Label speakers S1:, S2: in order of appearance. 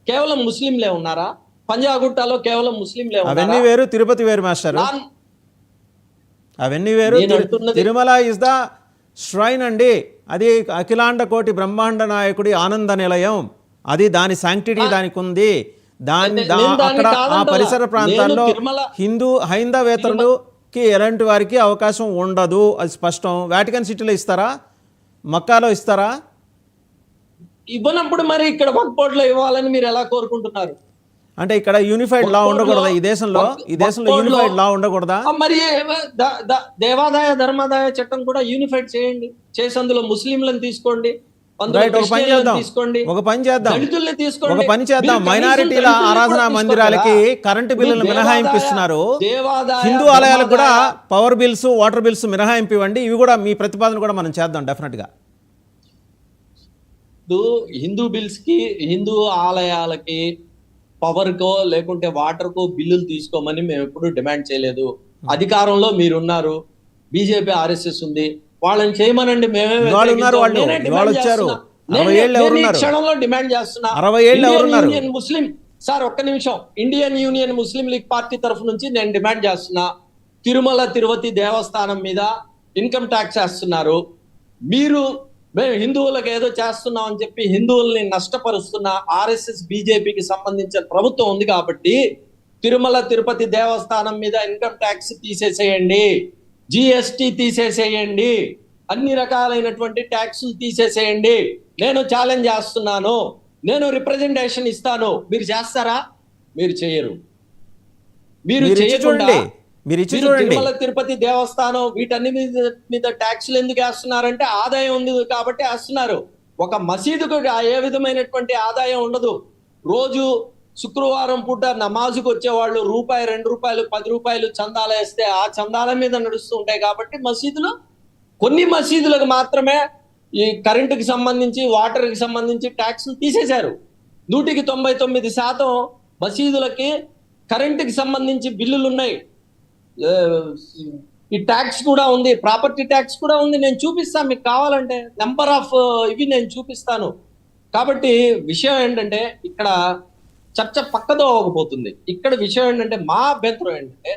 S1: కేవలం ముస్లింలే ఉన్నారా? పంజాగుట్టలో కేవలం ముస్లింలే ఉన్నారా?
S2: అవన్నీ వేరు, తిరుపతి వేరు మాస్టర్. అవన్నీ వేరు. తిరుమల ఇస్ ద ష్రైన్ అండి. అది అఖిలాండ కోటి బ్రహ్మాండ నాయకుడి ఆనంద నిలయం. అది దాని శాంక్టిటీ దానికి ఉంది. అక్కడ ఆ పరిసర ప్రాంతాల్లో హైందవేతరులకి ఎలాంటి వారికి అవకాశం ఉండదు, అది స్పష్టం. వాటికన్ సిటీలో ఇస్తారా, మక్కాలో ఇస్తారా?
S1: ఇవ్వనప్పుడు మరి ఇక్కడ వక్ఫ్ బోర్డులో ఇవ్వాలని మీరు ఎలా కోరుకుంటున్నారు?
S2: అంటే ఇక్కడ యూనిఫైడ్ లా ఉండకూడదా? ఈ దేశంలో యూనిఫైడ్ లా ఉండకూడదా?
S1: మరి దేవాదాయ ధర్మాదాయ చట్టం కూడా యూనిఫైడ్ చేయండి, చేసి అందులో ముస్లింలను తీసుకోండి,
S2: ఒక పని చేద్దాం. మైనారిటీల ఆరాధనా మందిరాలకి కరెంటు బిల్లులు మినహాయింపు ఇస్తున్నారు. హిందూ ఆలయాలకు కూడా పవర్ బిల్స్, వాటర్ బిల్స్ మినహాయింపు ఇవ్వండి. ఇవి కూడా మీ ప్రతిపాదన కూడా మనం చేద్దాం డెఫినెట్ గా.
S1: హిందూ బిల్స్ కి, హిందూ ఆలయాలకి పవర్ కో లేకుంటే వాటర్ కో బిల్లులు తీసుకోమని మేము ఎప్పుడు డిమాండ్ చేయలేదు. అధికారంలో మీరున్నారు, బీజేపీ ఆర్ఎస్ఎస్ ఉంది, వాళ్ళని చేయమనండి. క్షణంలో డిమాండ్ చేస్తున్నా. ఇండియన్ ముస్లిం సార్ ఒక్క నిమిషం, ఇండియన్ యూనియన్ ముస్లిం లీగ్ పార్టీ తరఫు నుంచి నేను డిమాండ్ చేస్తున్నా. తిరుమల తిరుపతి దేవస్థానం మీద ఇన్కమ్ ట్యాక్స్ వేస్తున్నారు. మీరు మేము హిందువులకు ఏదో చేస్తున్నాం అని చెప్పి హిందువుల్ని నష్టపరుస్తున్న ఆర్ఎస్ఎస్ బీజేపీకి సంబంధించిన ప్రభుత్వం ఉంది కాబట్టి తిరుమల తిరుపతి దేవస్థానం మీద ఇన్కమ్ ట్యాక్స్ తీసేసేయండి, జిఎస్టి తీసేసేయండి, అన్ని రకాలైనటువంటి ట్యాక్సులు తీసేసేయండి. నేను ఛాలెంజ్ చేస్తున్నాను, నేను రిప్రజెంటేషన్ ఇస్తాను. మీరు చేస్తారా? మీరు చేయరు. మీరు చేయకుండా తిరుమల తిరుపతి దేవస్థానం వీటన్ని మీద ట్యాక్సులు ఎందుకు వేస్తున్నారంటే ఆదాయం ఉంది కాబట్టి వేస్తున్నారు. ఒక మసీదుకు ఏ విధమైనటువంటి ఆదాయం ఉండదు. రోజు శుక్రవారం పూట నమాజుకు వచ్చేవాళ్ళు రూపాయి, 2 రూపాయలు, 10 రూపాయలు చందాలు వేస్తే ఆ చందాల మీద నడుస్తూ ఉంటాయి. కాబట్టి మసీదులు, కొన్ని మసీదులకు మాత్రమే ఈ కరెంటుకి సంబంధించి, వాటర్కి సంబంధించి ట్యాక్సులు తీసేశారు. 99% మసీదులకి కరెంటుకి సంబంధించి బిల్లులు ఉన్నాయి. ఈ ట్యాక్స్ కూడా ఉంది, ప్రాపర్టీ ట్యాక్స్ కూడా ఉంది. నేను చూపిస్తాను మీకు కావాలంటే, నెంబర్ ఆఫ్ ఇవి నేను చూపిస్తాను. కాబట్టి విషయం ఏంటంటే ఇక్కడ చర్చ పక్కదో పోతుంది. ఇక్కడ విషయం ఏంటంటే మా అభ్యంతరం ఏంటంటే